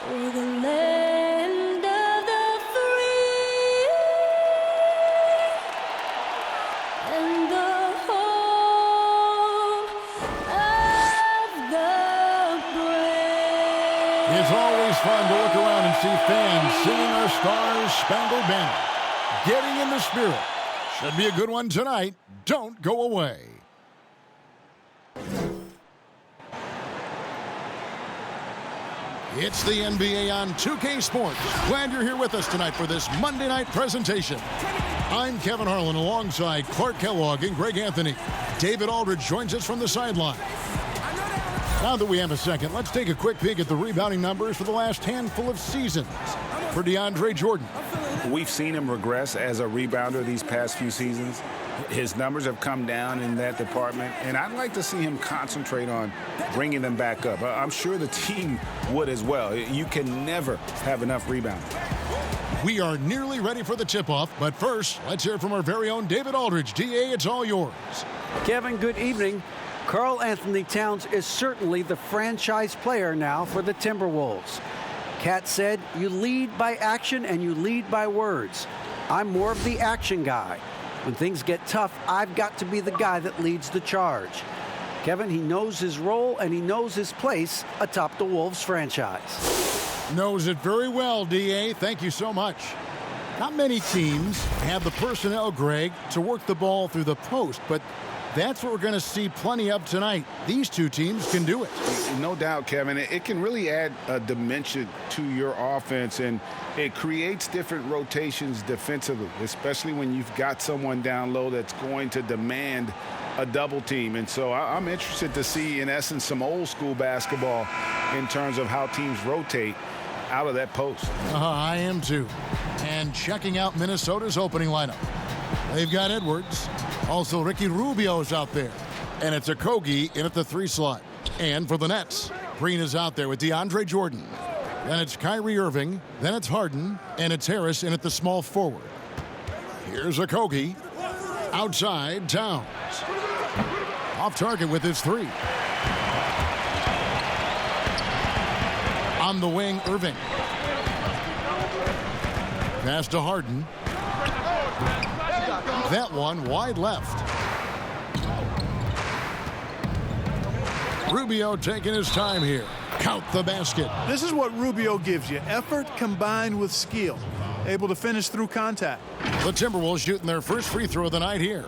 For the land of the free and the home of the brave. It's always fun to look around and see fans singing our Stars Spangled Banner. Getting in the spirit. Should be a good one tonight. Don't go away. It's the NBA on 2K Sports. Glad you're here with us tonight for this Monday night presentation. I'm Kevin Harlan alongside Clark Kellogg and Greg Anthony. David Aldridge joins us from the sideline. Now that we have a second, let's take a quick peek at the rebounding numbers for the last handful of seasons. For DeAndre Jordan. We've seen him regress as a rebounder these past few seasons. His numbers have come down in that department, and I'd like to see him concentrate on bringing them back up. I'm sure the team would as well. You can never have enough rebounding. We are nearly ready for the tip-off, but first, let's hear from our very own David Aldridge. DA, it's all yours. Kevin, good evening. Karl Anthony Towns is certainly the franchise player now for the Timberwolves. Cat said, you lead by action and you lead by words. I'm more of the action guy. When things get tough, I've got to be the guy that leads the charge. Kevin, he knows his role and he knows his place atop the Wolves franchise. Knows it very well, DA. Thank you so much. Not many teams have the personnel, Greg, to work the ball through the post, but that's what we're going to see plenty of tonight. These two teams can do it. No doubt, Kevin. It can really add a dimension to your offense, and it creates different rotations defensively, especially when you've got someone down low that's going to demand a double team. And so I'm interested to see, in essence, some old school basketball in terms of how teams rotate out of that post. I am too. And checking out Minnesota's opening lineup. They've got Edwards. Also, Ricky Rubio's out there. And it's Okogie in at the 3 slot. And for the Nets, Green is out there with DeAndre Jordan. Then it's Kyrie Irving. Then it's Harden. And it's Harris in at the small forward. Here's Okogie. Outside, Towns. Off target with his 3. On the wing, Irving. Pass to Harden. That one wide left. Rubio taking his time here. Count the basket. This is what Rubio gives you. Effort combined with skill. Able to finish through contact. The Timberwolves shooting their first free throw of the night here.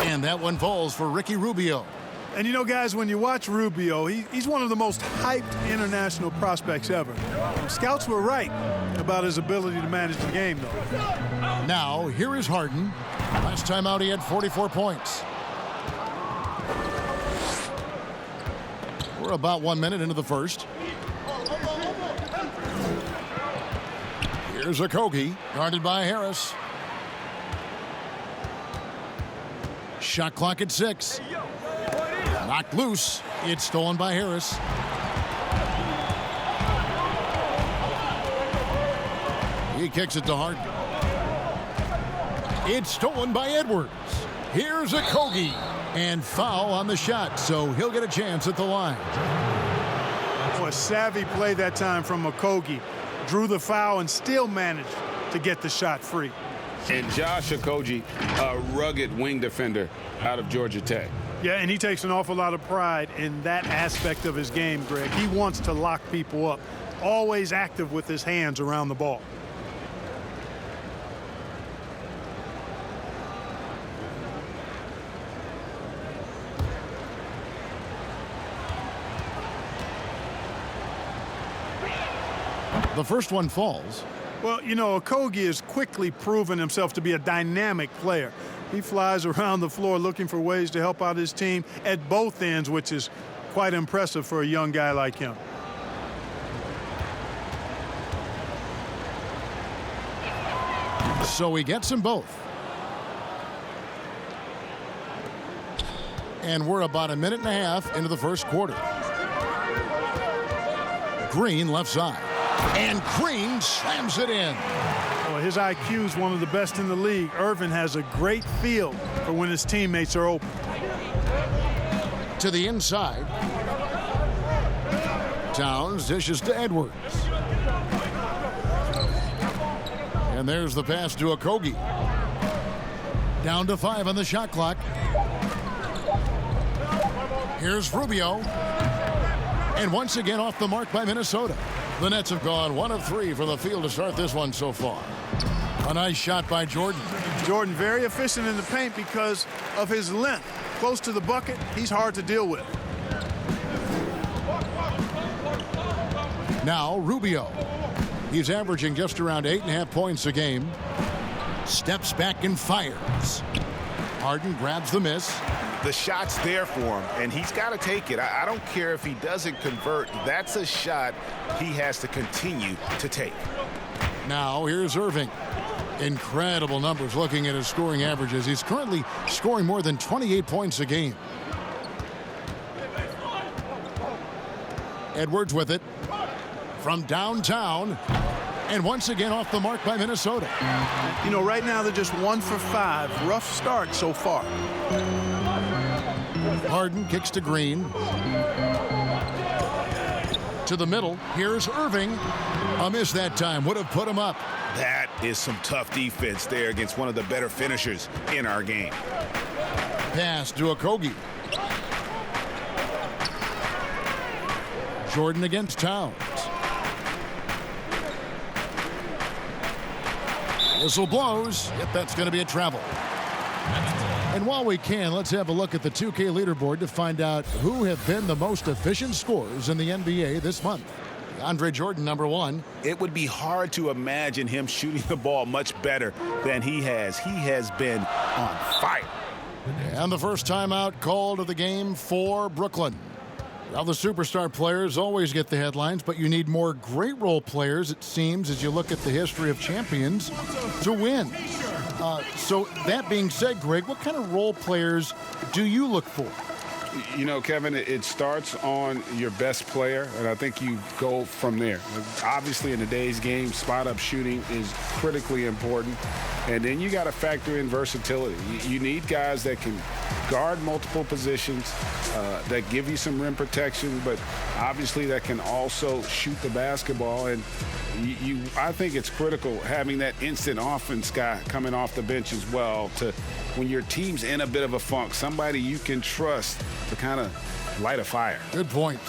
And that one falls for Ricky Rubio. And you know, guys, when you watch Rubio, he's one of the most hyped international prospects ever. Scouts were right about his ability to manage the game, though. Now, here is Harden. Last time out, he had 44 points. We're about 1 minute into the first. Here's Okogie, guarded by Harris. Shot clock at 6. Knocked loose. It's stolen by Harris. He kicks it to Harden. It's stolen by Edwards. Here's Okogie. And foul on the shot, so he'll get a chance at the line. Oh, a savvy play that time from Okogie. Drew the foul and still managed to get the shot free. And Josh Okogie, a rugged wing defender out of Georgia Tech. Yeah, and he takes an awful lot of pride in that aspect of his game, Greg. He wants to lock people up. Always active with his hands around the ball. The first one falls. Well, you know, Okogie has quickly proven himself to be a dynamic player. He flies around the floor looking for ways to help out his team at both ends, which is quite impressive for a young guy like him. So he gets them both. And we're about a minute and a half into the first quarter. Green left side. And Green slams it in. Well, his IQ is one of the best in the league. Irvin has a great feel for when his teammates are open. To the inside. Towns dishes to Edwards. And there's the pass to Okogie. Down to 5 on the shot clock. Here's Rubio. And once again off the mark by Minnesota. The Nets have gone 1 of 3 from the field to start this one so far. A nice shot by Jordan. Jordan very efficient in the paint because of his length. Close to the bucket, he's hard to deal with. Now Rubio. He's averaging just around 8.5 points a game. Steps back and fires. Harden grabs the miss. The shot's there for him, and he's got to take it. I don't care if he doesn't convert. That's a shot he has to continue to take. Now here's Irving. Incredible numbers looking at his scoring averages. He's currently scoring more than 28 points a game. Edwards with it from downtown. And once again off the mark by Minnesota. You know, right now they're just 1 for 5. Rough start so far. Harden kicks to Green. To the middle. Here's Irving. A miss that time. Would have put him up. That is some tough defense there against one of the better finishers in our game. Pass to Okogie. Jordan against Towns. Whistle blows. Yep, that's going to be a travel. And while we can, let's have a look at the 2K leaderboard to find out who have been the most efficient scorers in the NBA this month. Andre Jordan, number 1. It would be hard to imagine him shooting the ball much better than he has. He has been on fire. And the first timeout called of the game for Brooklyn. Well, the superstar players always get the headlines, but you need more great role players, it seems, as you look at the history of champions, to win. So that being said, Greg, what kind of role players do you look for? You know, Kevin, it starts on your best player, and I think you go from there. Obviously, in today's game, spot-up shooting is critically important, and then you got to factor in versatility. You need guys that can guard multiple positions, that give you some rim protection, but obviously that can also shoot the basketball. And I think it's critical having that instant offense guy coming off the bench as well to when your team's in a bit of a funk, somebody you can trust to kind of light a fire. Good point.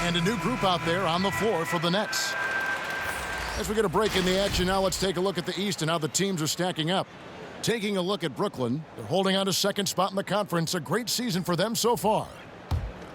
And a new group out there on the floor for the Nets. As we get a break in the action now, let's take a look at the East and how the teams are stacking up. Taking a look at Brooklyn, they're holding on to second spot in the conference. A great season for them so far.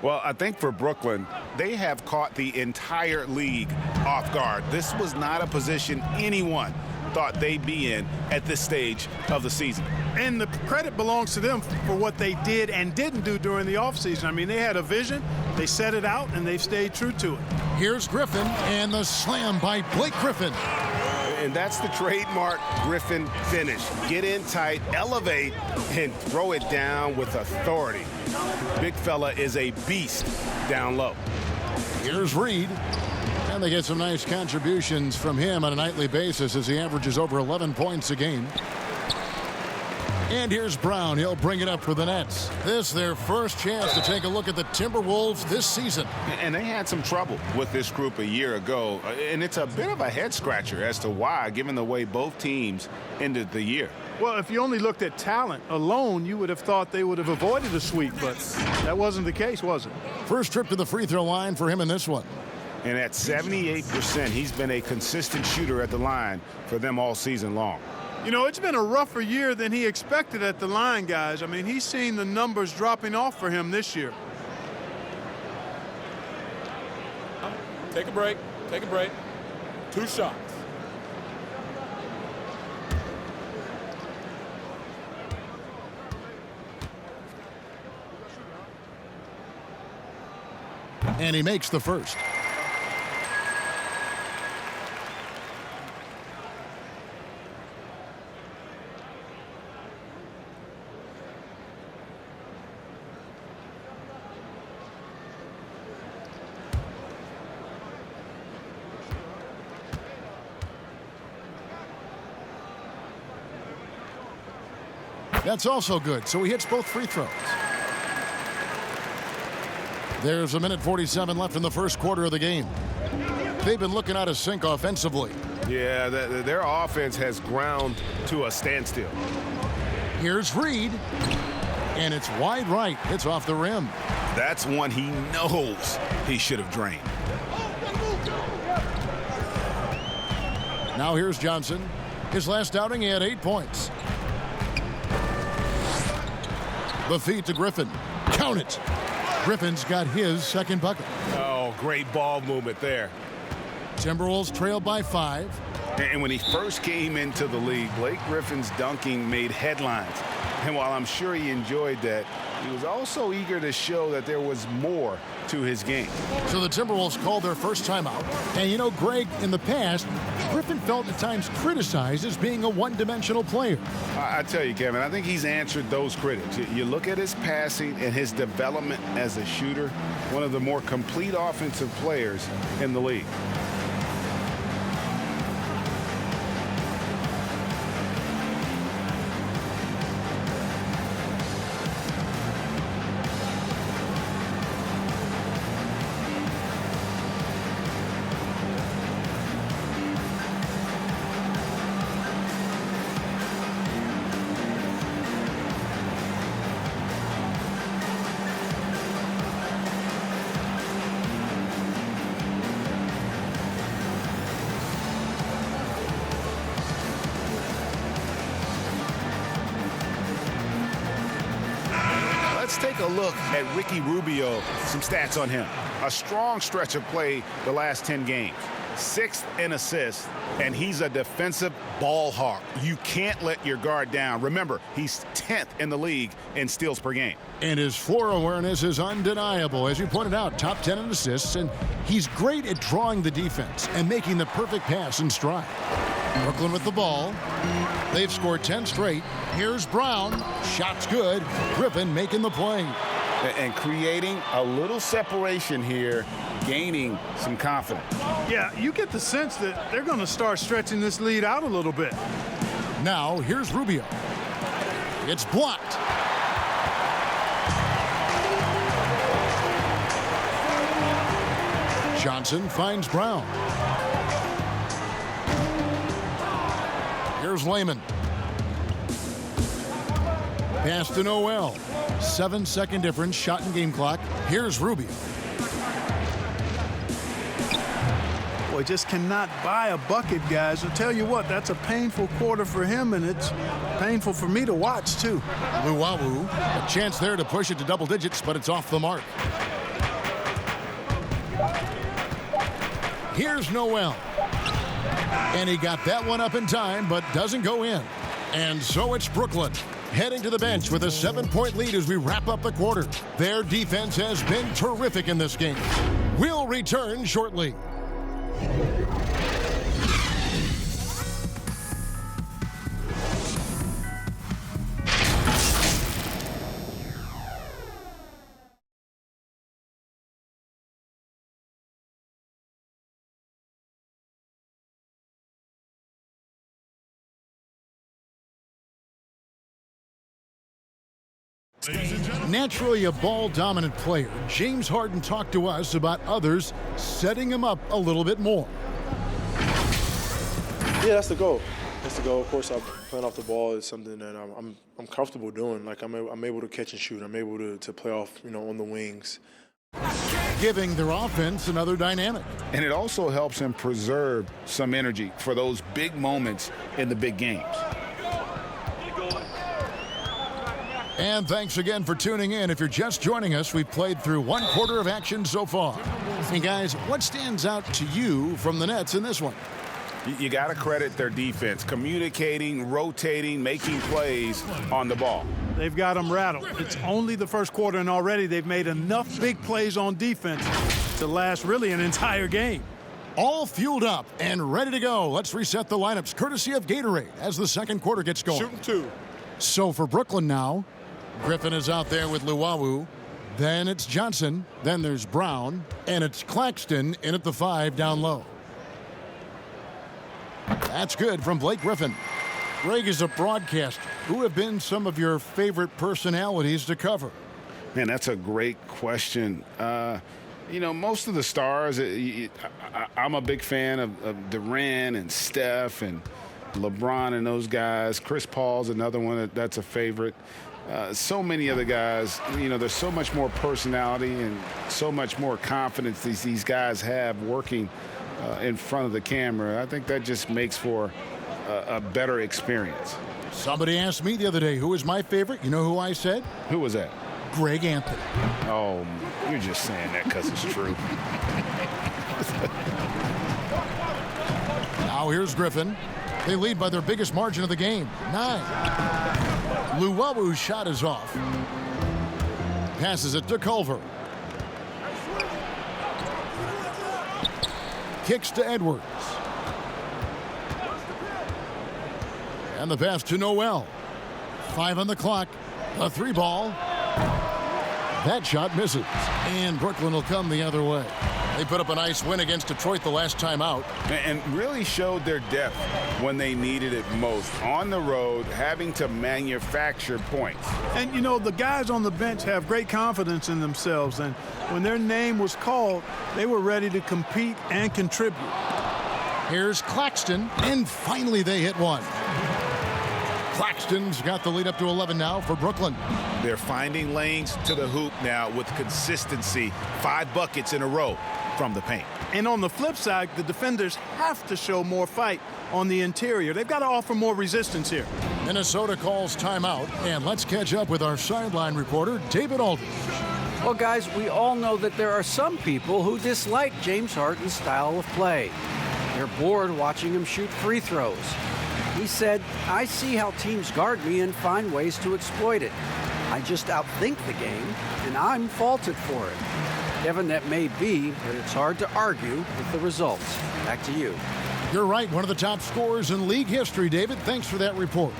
Well, I think for Brooklyn, they have caught the entire league off guard. This was not a position anyone thought they'd be in at this stage of the season. And the credit belongs to them for what they did and didn't do during the offseason. I mean, they had a vision, they set it out, and they've stayed true to it. Here's Griffin, and the slam by Blake Griffin. And that's the trademark Griffin finish. Get in tight, elevate, and throw it down with authority. Big fella is a beast down low. Here's Reed. And they get some nice contributions from him on a nightly basis as he averages over 11 points a game. And here's Brown. He'll bring it up for the Nets. This their first chance to take a look at the Timberwolves this season. And they had some trouble with this group a year ago. And it's a bit of a head scratcher as to why, given the way both teams ended the year. Well, if you only looked at talent alone, you would have thought they would have avoided a sweep, but that wasn't the case, was it? First trip to the free throw line for him in this one. And at 78%, he's been a consistent shooter at the line for them all season long. You know, it's been a rougher year than he expected at the line, guys. I mean, he's seen the numbers dropping off for him this year. Take a break. Take a break. 2 shots. And he makes the first. That's also good, so he hits both free throws. There's a minute 47 left in the first quarter of the game. They've been looking out of sync offensively. Yeah, their offense has ground to a standstill. Here's Reed, and it's wide right. It's off the rim. That's one he knows he should have drained. Now here's Johnson. His last outing, he had 8 points. The feed to Griffin. Count it. Griffin's got his second bucket. Oh, great ball movement there. Timberwolves trail by 5. And when he first came into the league, Blake Griffin's dunking made headlines. And while I'm sure he enjoyed that, he was also eager to show that there was more to his game. So the Timberwolves called their first timeout. And you know, Greg, in the past, Griffin felt at times criticized as being a one-dimensional player. I tell you, Kevin, I think he's answered those critics. You look at his passing and his development as a shooter, one of the more complete offensive players in the league. Let's take a look at Ricky Rubio. Some stats on him. A strong stretch of play the last 10 games. 6th in assists, and he's a defensive ball hawk. You can't let your guard down. Remember, he's 10th in the league in steals per game. And his floor awareness is undeniable. As you pointed out, top 10 in assists, and he's great at drawing the defense and making the perfect pass in stride. Brooklyn with the ball. They've scored 10 straight. Here's Brown. Shot's good. Griffin making the play. And creating a little separation here, gaining some confidence. Yeah, you get the sense that they're going to start stretching this lead out a little bit. Now, here's Rubio. It's blocked. Johnson finds Brown. Here's Layman. Pass to Noel. 7-second difference, shot and game clock. Here's Rubio. Boy, just cannot buy a bucket, guys. I'll tell you what, that's a painful quarter for him, and it's painful for me to watch, too. Luwawu, a chance there to push it to double digits, but it's off the mark. Here's Noel. And he got that one up in time, but doesn't go in. And so it's Brooklyn heading to the bench with a 7-point lead as we wrap up the quarter. Their defense has been terrific in this game. We'll return shortly. Naturally a ball-dominant player, James Harden talked to us about others setting him up a little bit more. Yeah, that's the goal. That's the goal. Of course, playing off the ball is something that I'm comfortable doing. Like I'm able to catch and shoot. I'm able to play off, on the wings. Giving their offense another dynamic. And it also helps him preserve some energy for those big moments in the big games. And thanks again for tuning in. If you're just joining us, we've played through one quarter of action so far. And guys, what stands out to you from the Nets in this one? You got to credit their defense, communicating, rotating, making plays on the ball. They've got them rattled. It's only the first quarter, and already they've made enough big plays on defense to last really an entire game. All fueled up and ready to go. Let's reset the lineups courtesy of Gatorade as the second quarter gets going. Shooting 2. So for Brooklyn now, Griffin is out there with Luwawu. Then it's Johnson. Then there's Brown. And it's Claxton in at the 5 down low. That's good from Blake Griffin. Greg is a broadcaster. Who have been some of your favorite personalities to cover? Man, that's a great question. You know, most of the stars, I'm a big fan of Durant and Steph and LeBron and those guys. Chris Paul's another one that's a favorite. So many other guys, you know, there's so much more personality and so much more confidence these guys have working in front of the camera. I think that just makes for a better experience. Somebody asked me the other day, who is my favorite? You know who I said? Who was that? Greg Anthony. Oh, you're just saying that because it's true. Now here's Griffin. They lead by their biggest margin of the game, 9. Luwawu's shot is off. Passes it to Culver. Kicks to Edwards. And the pass to Noel. 5 on the clock. A 3 ball. That shot misses. And Brooklyn will come the other way. They put up a nice win against Detroit the last time out. And really showed their depth when they needed it most. On the road, having to manufacture points. And, you know, the guys on the bench have great confidence in themselves. And when their name was called, they were ready to compete and contribute. Here's Claxton. And finally they hit one. Claxton's got the lead up to 11 now for Brooklyn. They're finding lanes to the hoop now with consistency. 5 buckets in a row from the paint. And on the flip side, the defenders have to show more fight on the interior. They've got to offer more resistance here. Minnesota calls timeout, and let's catch up with our sideline reporter, David Aldridge. Well, guys, we all know that there are some people who dislike James Harden's style of play. They're bored watching him shoot free throws. He said, I see how teams guard me and find ways to exploit it. I just outthink the game, and I'm faulted for it. Kevin, that may be, but it's hard to argue with the results. Back to you. You're right, one of the top scorers in league history, David. Thanks for that report.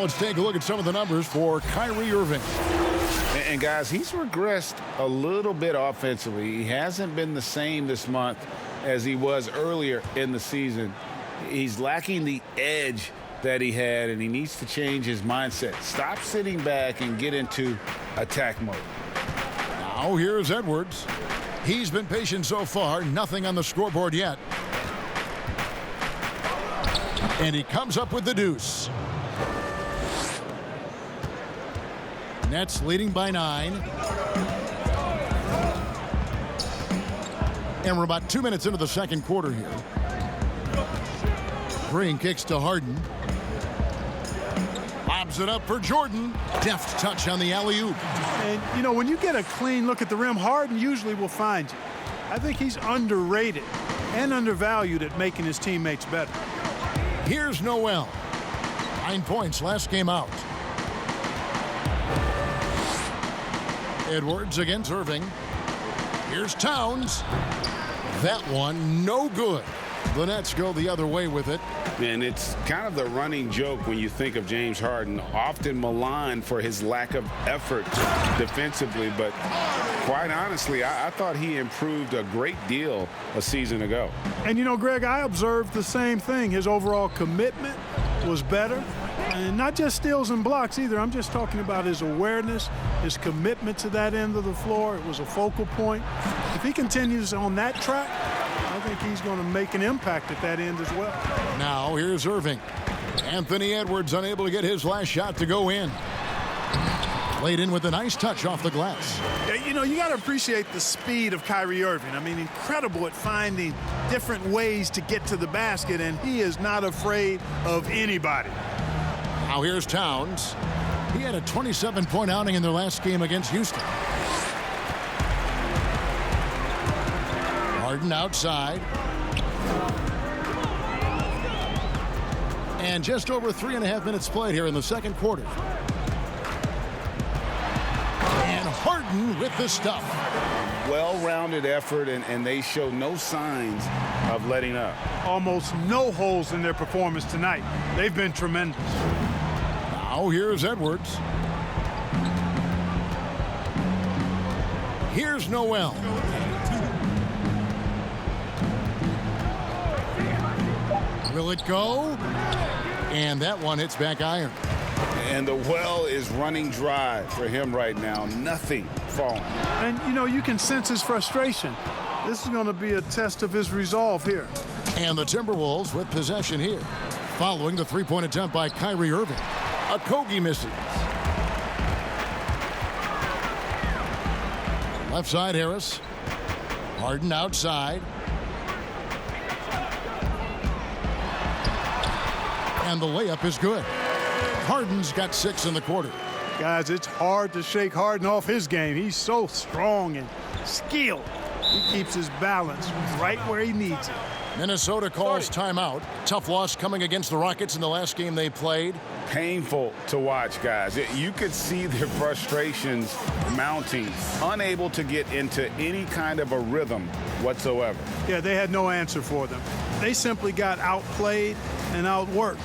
Let's take a look at some of the numbers for Kyrie Irving. And guys, he's regressed a little bit offensively. He hasn't been the same this month as he was earlier in the season. He's lacking the edge that he had, and he needs to change his mindset. Stop sitting back and get into attack mode. Now here's Edwards. He's been patient so far. Nothing on the scoreboard yet. And he comes up with the deuce. Nets leading by 9. And we're about 2 minutes into the second quarter here. Green kicks to Harden. Lobs it up for Jordan. Deft touch on the alley-oop. And, you know, when you get a clean look at the rim, Harden usually will find you. I think he's underrated and undervalued at making his teammates better. Here's Noel. 9 points last game out. Edwards against Irving. Here's Towns. That one no good. The Nets go the other way with it. And it's kind of the running joke when you think of James Harden, often maligned for his lack of effort defensively. But quite honestly, I thought he improved a great deal a season ago. And, you know, Greg, I observed the same thing. His overall commitment was better. And not just steals and blocks either. I'm just talking about his awareness, his commitment to that end of the floor. It was a focal point. If he continues on that track, I think he's going to make an impact at that end as well. Now here's Irving. Anthony Edwards unable to get his last shot to go in. Laid in with a nice touch off the glass. Yeah, you know, you got to appreciate the speed of Kyrie Irving. I mean, incredible at finding different ways to get to the basket, and he is not afraid of anybody. Now here's Towns. He had a 27-point outing in their last game against Houston. Harden outside. And just over 3.5 minutes played here in the second quarter. And Harden with the stuff. Well-rounded effort, and they show no signs of letting up. Almost no holes in their performance tonight. They've been tremendous. Now here's Edwards. Here's Noel. Will it go? And that one hits back iron. And the well is running dry for him right now. Nothing falling. And, you know, you can sense his frustration. This is going to be a test of his resolve here. And the Timberwolves with possession here. Following the three-point attempt by Kyrie Irving. Okogie misses. Left side, Harris. Harden outside. And the layup is good. Harden's got 6 in the quarter. Guys, it's hard to shake Harden off his game. He's so strong and skilled. He keeps his balance right where he needs it. Minnesota calls timeout. Tough loss coming against the Rockets in the last game they played. Painful to watch, guys. You could see their frustrations mounting, unable to get into any kind of a rhythm whatsoever. Yeah, they had no answer for them. They simply got outplayed and outworked.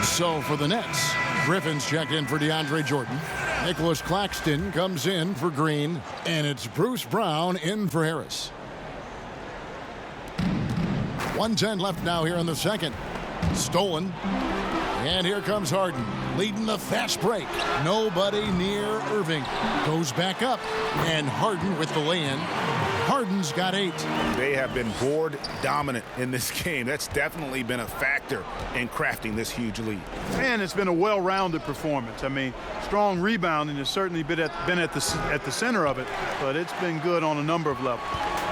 So for the Nets, Griffin's checked in for DeAndre Jordan. Nicholas Claxton comes in for Green. And it's Bruce Brown in for Harris. 1:10 left now here in the second. Stolen. And here comes Harden, leading the fast break. Nobody near Irving. Goes back up. And Harden with the lay-in. Harden's got 8. They have been board dominant in this game. That's definitely been a factor in crafting this huge lead. And it's been a well-rounded performance. I mean, strong rebounding has certainly been at the center of it, but it's been good on a number of levels.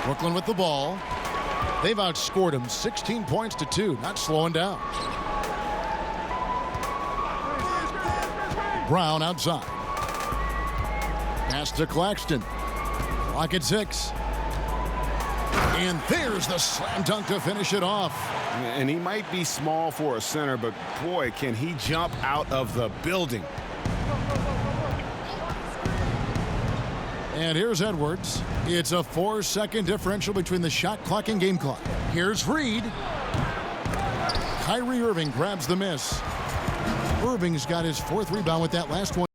Brooklyn with the ball. They've outscored him 16 points to 2, not slowing down. Brown outside. Pass to Claxton. Clock at 6. And there's the slam dunk to finish it off. And he might be small for a center, but boy, can he jump out of the building. And here's Edwards. It's a 4-second differential between the shot clock and game clock. Here's Reed. Kyrie Irving grabs the miss. Irving's got his 4th rebound with that last one.